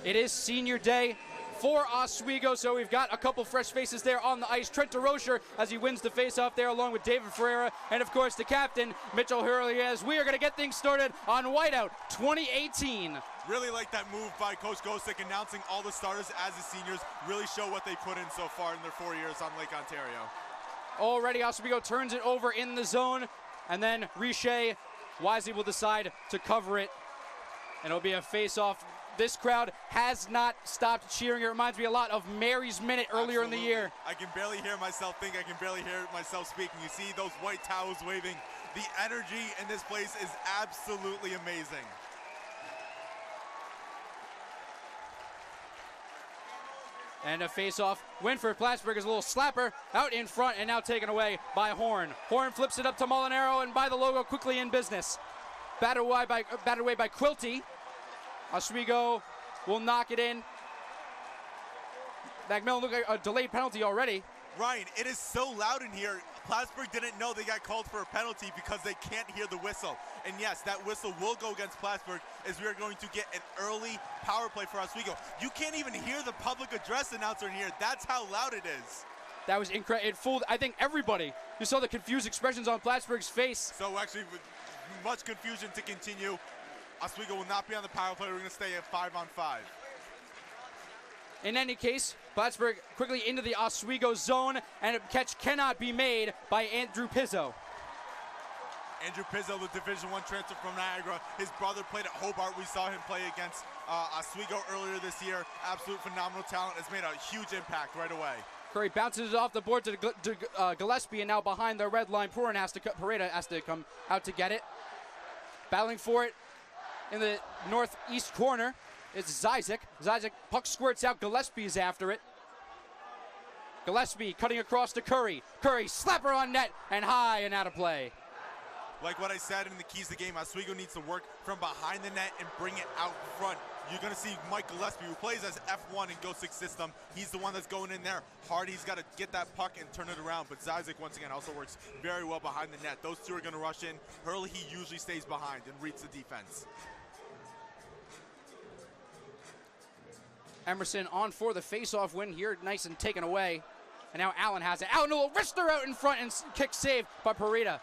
It is senior day for Oswego, so we've got a couple fresh faces there on the ice. Trent DeRocher as he wins the faceoff there along with David Ferreira, and of course the captain, Mitchell Hurley, as we are going to get things started on Whiteout 2018. Really like that move by Coach Gosek, announcing all the starters as the seniors. Really show what they put in so far in their 4 years on Lake Ontario. Already Oswego turns it over in the zone, and then Richer wisely will decide to cover it, and it'll be a face-off. This crowd has not stopped cheering. It reminds me a lot of Mary's Minute earlier in the year. I can barely hear myself think. I can barely hear myself speaking. You see those white towels waving. The energy in this place is absolutely amazing. And a face-off win for Plattsburgh is a little slapper out in front and now taken away by Horn. Horn flips it up to Molinaro, and by the logo quickly in business. Battered away by Quilty. Oswego will knock it in. McMillan look like a delayed penalty already. Ryan, it is so loud in here. Plattsburgh didn't know they got called for a penalty because they can't hear the whistle. And yes, that whistle will go against Plattsburgh, as we are going to get an early power play for Oswego. You can't even hear the public address announcer in here. That's how loud it is. That was incredible. It fooled, I think, everybody. You saw the confused expressions on Plattsburgh's face. So actually, with much confusion to continue, Oswego will not be on the power play. We're going to stay at 5-on-5. In any case, Plattsburgh quickly into the Oswego zone, and a catch cannot be made by Andrew Pizzo. Andrew Pizzo, the Division I transfer from Niagara. His brother played at Hobart. We saw him play against Oswego earlier this year. Absolute phenomenal talent. Has made a huge impact right away. Curry bounces it off the board to Gillespie, and now behind the red line, Pareda has to come out to get it. Battling for it in the northeast corner is Zizek. Zizek, puck squirts out. Gillespie is after it. Gillespie cutting across to Curry. Curry, slapper on net, and high and out of play. Like what I said in the keys of the game, Oswego needs to work from behind the net and bring it out front. You're going to see Mike Gillespie, who plays as F1 in Go6 system. He's the one that's going in there hard. He's got to get that puck and turn it around. But Zizek, once again, also works very well behind the net. Those two are going to rush in. Hurley, he usually stays behind and reads the defense. Emerson on for the face-off win here, nice and taken away. And now Allen has it. Allen will wrister out in front, and kick saved by Pareda.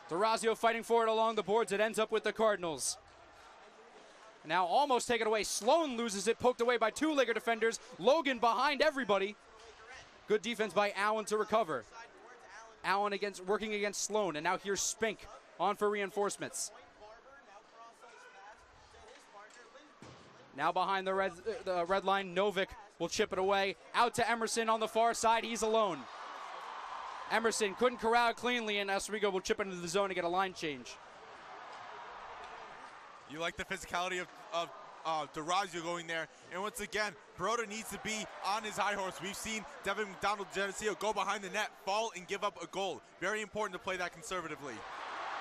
D'Orazio fighting for it along the boards. It ends up with the Cardinals. Now almost taken away. Sloan loses it, poked away by two Laker defenders. Logan behind everybody. Good defense by Allen to recover. Allen working against Sloan, and now here's Spink on for reinforcements. Now behind the red line, Novick will chip it away. Out to Emerson on the far side. He's alone. Emerson couldn't corral cleanly, and Oswego will chip into the zone to get a line change. You like the physicality of D'Orazio going there. And once again, Baroda needs to be on his high horse. We've seen Devin McDonald-Geneseo go behind the net, fall, and give up a goal. Very important to play that conservatively.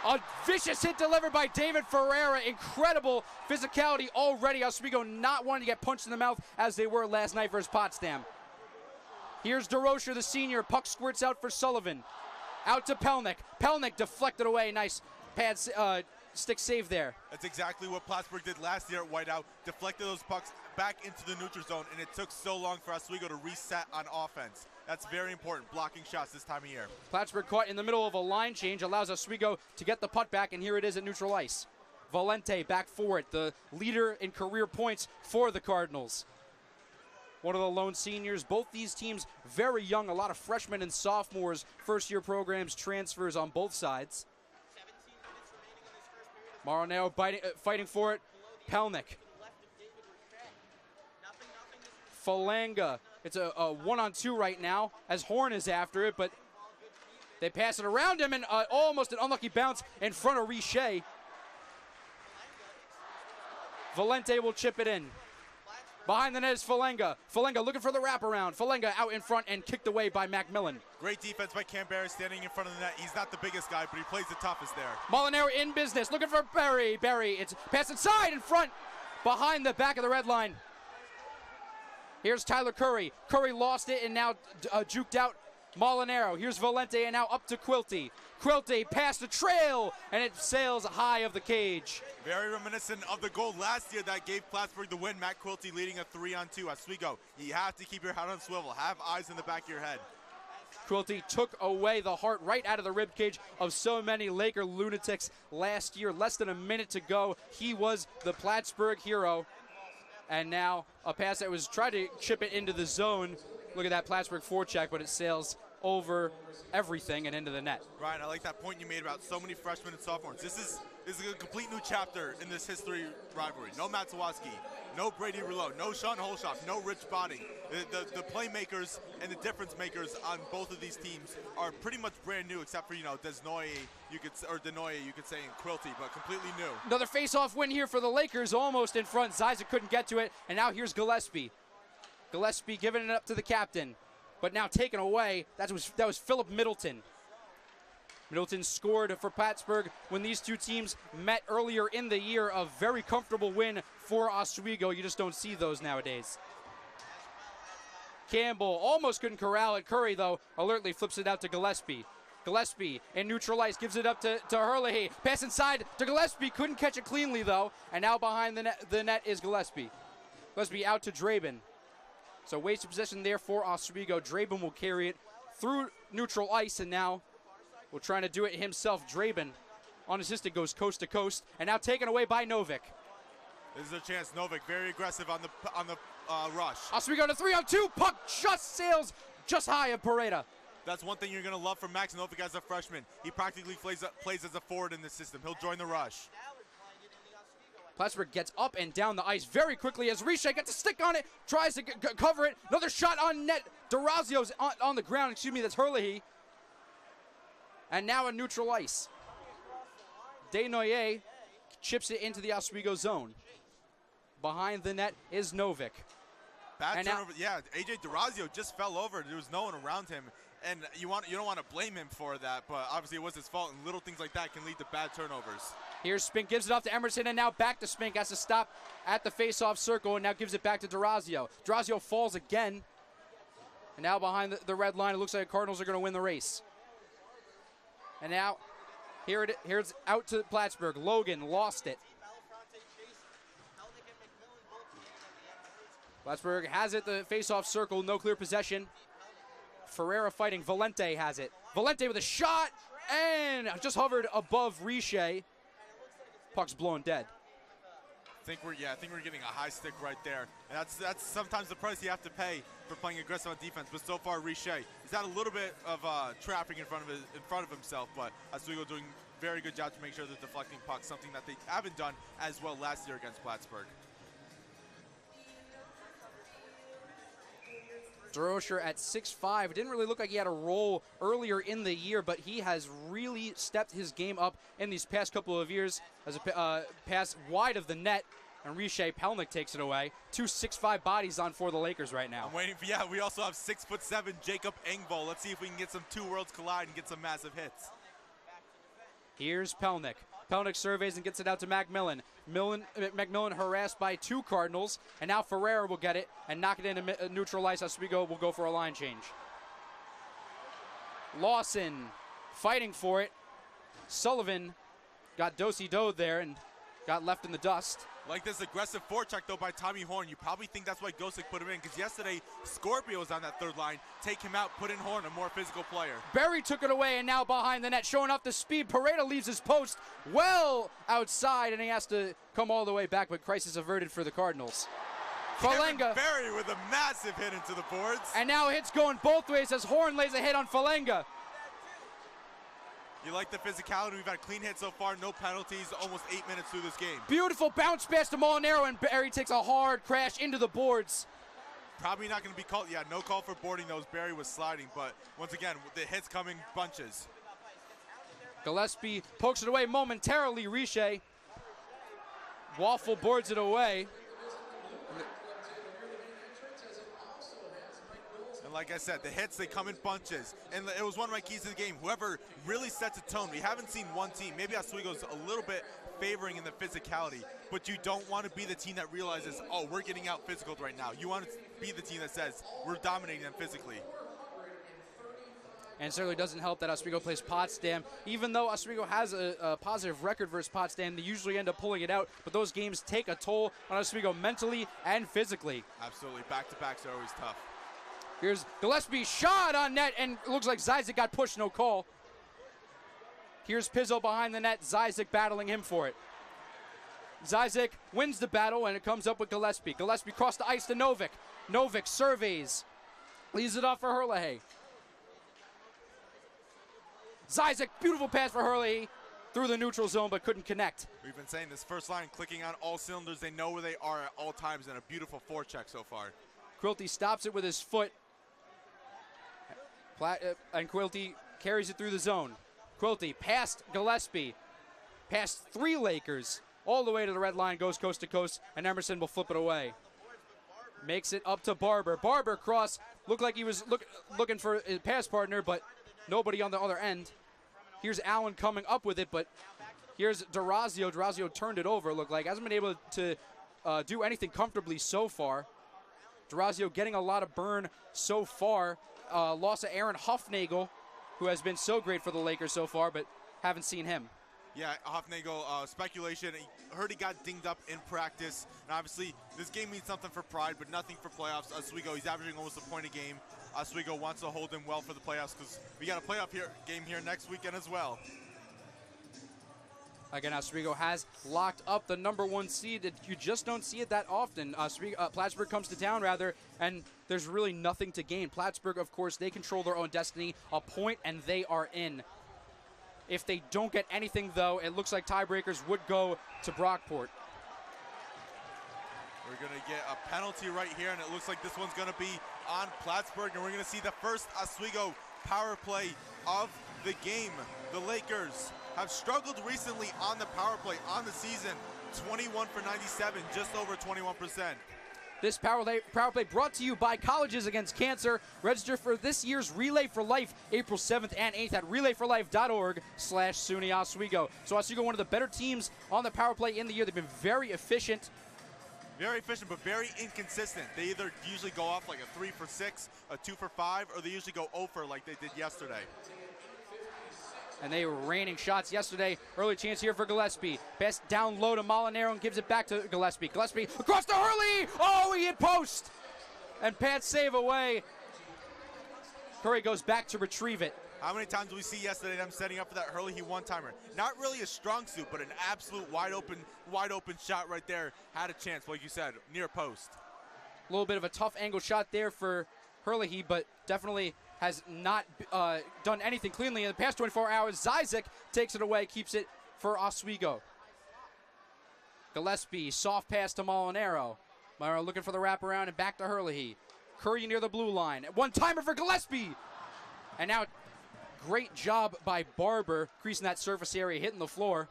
A vicious hit delivered by David Ferreira. Incredible physicality already. Oswego not wanting to get punched in the mouth as they were last night versus Potsdam. Here's DeRocher, the senior. Puck squirts out for Sullivan. Out to Pelnick. Pelnick deflected away. Nice pad stick save there. That's exactly what Plattsburgh did last year at Whiteout. Deflected those pucks back into the neutral zone, and it took so long for Oswego to reset on offense. That's very important, blocking shots this time of year. Plattsburgh caught in the middle of a line change, allows Oswego to get the puck back, and here it is at neutral ice. Valente back for it, the leader in career points for the Cardinals. One of the lone seniors. Both these teams very young, a lot of freshmen and sophomores, first-year programs, transfers on both sides. Marinello fighting for it. Pelnick. Falanga. It's a 1-on-2 right now as Horn is after it, but they pass it around him, and almost an unlucky bounce in front of Richer. Valente will chip it in. Behind the net is Falanga. Falanga looking for the wraparound. Falanga out in front and kicked away by Macmillan. Great defense by Cam Berry standing in front of the net. He's not the biggest guy, but he plays the toughest there. Molinaro in business, looking for Berry. Berry, it's pass inside in front, behind the back of the red line. Here's Tyler Curry. Curry lost it and now juked out. Molinaro, here's Valente, and now up to Quilty. Quilty past the trail, and it sails high of the cage. Very reminiscent of the goal last year that gave Plattsburgh the win. Matt Quilty leading a 3-on-2. Oswego, you have to keep your head on swivel. Have eyes in the back of your head. Quilty took away the heart right out of the ribcage of so many Laker lunatics last year. Less than a minute to go. He was the Plattsburgh hero. And now a pass that was trying to chip it into the zone. Look at that Plattsburgh forecheck, but it sails over everything and into the net. Ryan, I like that point you made about so many freshmen and sophomores. This is a complete new chapter in this history rivalry. No Matt Zawaski, no Brady Rouleau, no Sean Holshoff, no Rich Body. The playmakers and the difference makers on both of these teams are pretty much brand new, except for, Denoye, you could say, and Quilty, but completely new. Another face-off win here for the Lakers, almost in front. Ziza couldn't get to it, and now here's Gillespie. Gillespie giving it up to the captain, but now taken away. That was Philip Middleton. Middleton scored for Plattsburgh when these two teams met earlier in the year. A very comfortable win for Oswego. You just don't see those nowadays. Campbell almost couldn't corral it. Curry, though, alertly flips it out to Gillespie. Gillespie in neutral ice gives it up to Herlihy. Pass inside to Gillespie. Couldn't catch it cleanly, though. And now behind the net is Gillespie. Gillespie out to Draben. So wasted possession there for Oswego. Draben will carry it through neutral ice, and now we're trying to do it himself. Draben unassisted goes coast to coast, and now taken away by Novick. This is a chance. Novick very aggressive on the rush. Oswego to 3-on-2. Puck just sails just high of Pareda. That's one thing you're going to love from Max Novick as a freshman. He practically plays as a forward in this system. He'll join the rush. Plattsburgh gets up and down the ice very quickly as Riche gets a stick on it, tries to cover it. Another shot on net. DeRazio's on the ground. Excuse me, that's Herlihy. And now in neutral ice. Desnoyers chips it into the Oswego zone. Behind the net is Novick. Bad turnover. Yeah, AJ DeRazio just fell over. There was no one around him. And you don't want to blame him for that, but obviously it was his fault, and little things like that can lead to bad turnovers. Here's Spink, gives it off to Emerson, and now back to Spink. Has to stop at the face-off circle, and now gives it back to DeRazio. DeRazio falls again. And now behind the red line, it looks like the Cardinals are going to win the race. And now, here's out to Plattsburgh. Logan lost it. Plattsburgh has it, the face-off circle, no clear possession. Ferreira fighting, Valente has it. Valente with a shot, and just hovered above Riche. Puck's blown dead. I think we're getting a high stick right there. And that's sometimes the price you have to pay for playing aggressive on defense. But so far, Riche, he's had a little bit of traffic in front of himself, but Oswego doing a very good job to make sure they're deflecting pucks, something that they haven't done as well last year against Plattsburgh. Droscher at 6'5". Didn't really look like he had a role earlier in the year, but he has really stepped his game up in these past couple of years as a pass wide of the net, and Riche Pelnick takes it away. 2 6'5" bodies on for the Lakers right now. I'm waiting for, we also have 6'7" Jacob Engvall. Let's see if we can get some two worlds collide and get some massive hits. Here's Pelnick. Pelnick surveys and gets it out to McMillan. McMillan harassed by 2 Cardinals, and now Ferreira will get it and knock it into neutral ice. Oswego will go for a line change. Lawson fighting for it. Sullivan got do-si-do there and got left in the dust. Like this aggressive forecheck, though, by Tommy Horn. You probably think that's why Gosick put him in, because yesterday Scorpio was on that third line. Take him out, put in Horn, a more physical player. Berry took it away, and now behind the net, showing off the speed. Pareda leaves his post well outside, and he has to come all the way back, but crisis averted for the Cardinals. Falenga. Berry with a massive hit into the boards. And now hits going both ways as Horn lays a hit on Falenga. You like the physicality. We've had a clean hit so far, no penalties, almost 8 minutes through this game. Beautiful bounce pass to Molinaro, and Berry takes a hard crash into the boards. Probably not going to be called. Yeah, no call for boarding those. Berry was sliding, but once again, the hits come in bunches. Gillespie pokes it away momentarily. Riche. Waffle boards it away. Like I said, the hits, they come in bunches. And it was one of my keys to the game. Whoever really sets a tone. We haven't seen one team. Maybe Oswego's a little bit favoring in the physicality, but you don't want to be the team that realizes, oh, we're getting out physical right now. You want to be the team that says, we're dominating them physically. And certainly doesn't help that Oswego plays Potsdam. Even though Oswego has a positive record versus Potsdam, they usually end up pulling it out. But those games take a toll on Oswego mentally and physically. Absolutely. Back-to-backs are always tough. Here's Gillespie, shot on net, and it looks like Zyzek got pushed, no call. Here's Pizzo behind the net, Zyzek battling him for it. Zyzek wins the battle, and it comes up with Gillespie. Gillespie crossed the ice to Novik. Novik surveys, leaves it off for Herlihy. Zyzek, beautiful pass for Herlihy through the neutral zone, but couldn't connect. We've been saying this first line clicking on all cylinders. They know where they are at all times, and a beautiful forecheck so far. Quilty stops it with his foot, and Quilty carries it through the zone. Quilty past Gillespie, past 3 Lakers, all the way to the red line, goes coast to coast, and Emerson will flip it away. Makes it up to Barber. Barber cross, looked like he was looking for his pass partner, but nobody on the other end. Here's Allen coming up with it, but here's Durazio. Durazio turned it over, looked like. Hasn't been able to do anything comfortably so far. Durazio getting a lot of burn so far. Loss of Aaron Huffnagel, who has been so great for the Lakers so far, but haven't seen him. Yeah, Huffnagel, speculation. Heard he got dinged up in practice. And obviously, this game means something for Pride, but nothing for playoffs. Oswego, he's averaging almost a point a game. Oswego wants to hold him well for the playoffs because we got a playoff game here next weekend as well. Again, Oswego has locked up the #1 seed. You just don't see it that often. Plattsburgh comes to town, rather, and there's really nothing to gain. Plattsburgh, of course, they control their own destiny. A point, and they are in. If they don't get anything, though, it looks like tiebreakers would go to Brockport. We're going to get a penalty right here, and it looks like this one's going to be on Plattsburgh, and we're going to see the first Oswego power play of the game. The Lakers have struggled recently on the power play on the season. 21 for 97, just over 21%. This power play brought to you by Colleges Against Cancer. Register for this year's Relay for Life, April 7th and 8th at relayforlife.org/SUNY Oswego. So Oswego, one of the better teams on the power play in the year. They've been very efficient. Very efficient, but very inconsistent. They either usually go off like a 3 for 6, a 2 for 5, or they usually go 0 for like they did yesterday. And they were raining shots yesterday. Early chance here for Gillespie. Pass down low to Molinaro and gives it back to Gillespie. Gillespie across to Hurley. Oh, he hit post. And Pat save away. Curry goes back to retrieve it. How many times did we see yesterday them setting up for that Hurley one-timer? Not really a strong suit, but an absolute wide open shot right there. Had a chance, like you said, near post. A little bit of a tough angle shot there for Hurley, but definitely has not done anything cleanly in the past 24 hours. Zyzek takes it away, keeps it for Oswego. Gillespie, soft pass to Molinaro. Molinaro looking for the wraparound and back to Hurley. Curry near the blue line. One-timer for Gillespie. And now, great job by Barber, creasing that surface area, hitting the floor.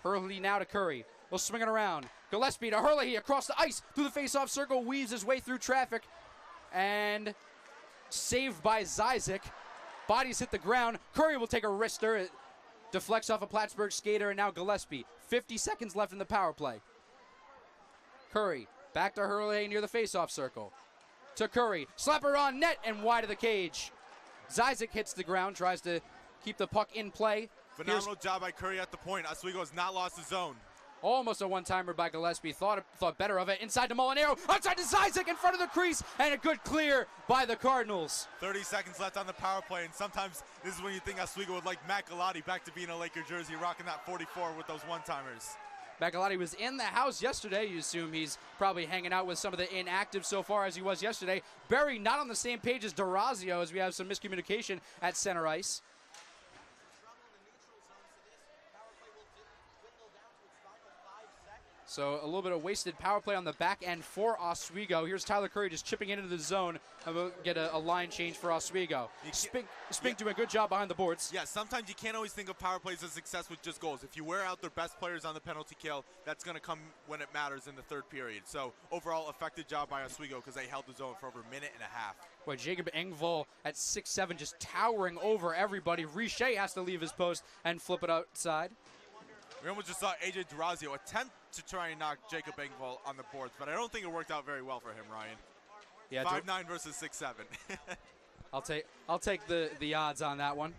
Hurley now to Curry. We'll swing it around. Gillespie to Hurley across the ice through the face-off circle, weaves his way through traffic. And saved by Zyzek. Bodies hit the ground. Curry will take a wrister. It deflects off a Plattsburgh skater, and now Gillespie. 50 seconds left in the power play. Curry back to Hurley near the face-off circle. To Curry. Slapper on net and wide of the cage. Zyzek hits the ground, tries to keep the puck in play. Phenomenal job by Curry at the point. Oswego has not lost the zone. Almost a one-timer by Gillespie. Thought better of it. Inside to Molinaro. Outside to Zyzek in front of the crease. And a good clear by the Cardinals. 30 seconds left on the power play. And sometimes this is when you think Oswego would like Matt Galati back to being a Laker jersey, rocking that 44 with those one-timers. Matt Galati was in the house yesterday. You assume he's probably hanging out with some of the inactives so far as he was yesterday. Berger not on the same page as Durazio, as we have some miscommunication at center ice. So a little bit of wasted power play on the back end for Oswego. Here's Tyler Curry just chipping into the zone, and we'll get a line change for Oswego. Spink doing a good job behind the boards. Yeah, sometimes you can't always think of power plays as success with just goals. If you wear out their best players on the penalty kill, that's going to come when it matters in the third period. So overall, effective job by Oswego because they held the zone for over a minute and a half. Boy, Jacob Engvall at 6'7", just towering over everybody. Riche has to leave his post and flip it outside. We almost just saw A.J. Durazio attempt to try and knock Jacob Engvall on the boards, but I don't think it worked out very well for him, Ryan. Yeah, 5'9" versus 6'7". I'll take the odds on that one.